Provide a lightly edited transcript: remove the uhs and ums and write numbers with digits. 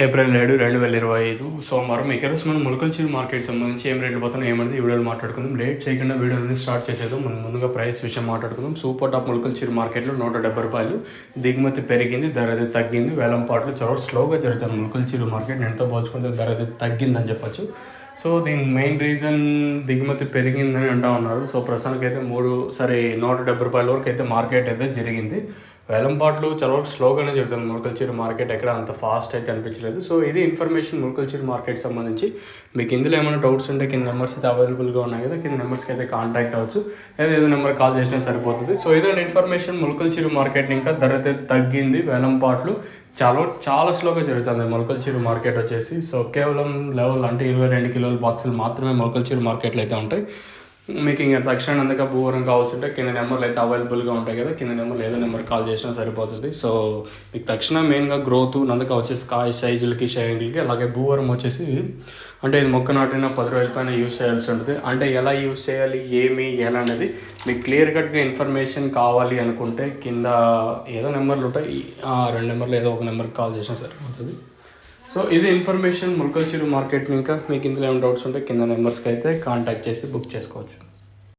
April 7, 2025 సోమవారం. ఈరోజు మనం ములకల్చూరు మార్కెట్ సంబంధించి ఏం రేట్లు పోతున్నాయి ఏమనేది ఈ వీడియోలో మాట్లాడుకుందాం. లేట్ చేయకుండా వీడియోని స్టార్ట్ చేసేద్దాం. మనం ముందుగా ప్రైస్ విషయం మాట్లాడుకుందాం. సూపర్ టాప్ ములకల్చూరు మార్కెట్లో ₹170 దిగుమతి పెరిగింది, ధర అయితే తగ్గింది. వేలం పాటలు చాలా స్లోగా జరుగుతుంది. ములకల్చూరు మార్కెట్ నేనుతో పోల్చుకుంటే ధర అయితే తగ్గిందని చెప్పొచ్చు. సో దీనికి మెయిన్ రీజన్ దిగుమతి పెరిగిందని అంటూ ఉన్నారు. సో ప్రస్తుతానికి అయితే ₹170 వరకు అయితే మార్కెట్ అయితే జరిగింది. వేలంపాట్లు చాలా స్లోగానే జరుగుతుంది. ములకల్చూరు మార్కెట్ ఎక్కడ అంత ఫాస్ట్ అయితే అనిపించలేదు. సో ఇది ఇన్ఫర్మేషన్ ములకల్చూరు మార్కెట్ సంబంధించి. మీకు ఇందులో ఏమైనా డౌట్స్ ఉంటే కింద నెంబర్స్ అయితే అవైలబుల్గా ఉన్నాయి కదా, కింద నెంబర్స్కి అయితే కాంటాక్ట్ అవ్వచ్చు, లేదా ఏదో నెంబర్ కాల్ చేసినా సరిపోతుంది. సో ఇదే ఇన్ఫర్మేషన్. ములకల్చూరు మార్కెట్ ఇంకా ధర అయితే తగ్గింది. వేలంపాట్లు చాలా స్లోగా జరుగుతుంది ములకల్చూరు మార్కెట్ వచ్చేసి. సో కేవలం లెవెల్ అంటే 22 కిలోల బాక్సులు మాత్రమే ములకల్చూరు మార్కెట్లో అయితే ఉంటాయి. మీకు ఇంకా తక్షణ అందుక భూవరం కావాల్సి ఉంటే కింద నెంబర్లు అయితే అవైలబుల్గా ఉంటాయి కదా, కింద నెంబర్లు ఏదో నెంబర్ కాల్ చేసినా సరిపోతుంది. సో మీకు తక్షణ మెయిన్గా గ్రోత్ నందుక వచ్చేసి కాయ సైజులకి షైన్లకి, అలాగే భూవరం వచ్చేసి అంటే ఇది మొక్క నాటిన 10 రోజుల పైన యూస్ చేయాల్సి ఉంటుంది. అంటే ఎలా యూస్ చేయాలి, ఎలా అనేది మీకు క్లియర్ కట్గా ఇన్ఫర్మేషన్ కావాలి అనుకుంటే కింద ఏదో నెంబర్లు ఉంటాయి, ఆ 2 నెంబర్లు ఏదో ఒక నెంబర్కి కాల్ చేసినా సరిపోతుంది. సో ఇది ఇన్ఫర్మేషన్ ములకల్చూరు మార్కెట్. ఇంకా మీకు ఇందులో ఏమైనా డౌట్స్ ఉంటే కింద నెంబర్స్కి అయితే కాంటాక్ట్ చేసి బుక్ చేసుకోవచ్చు.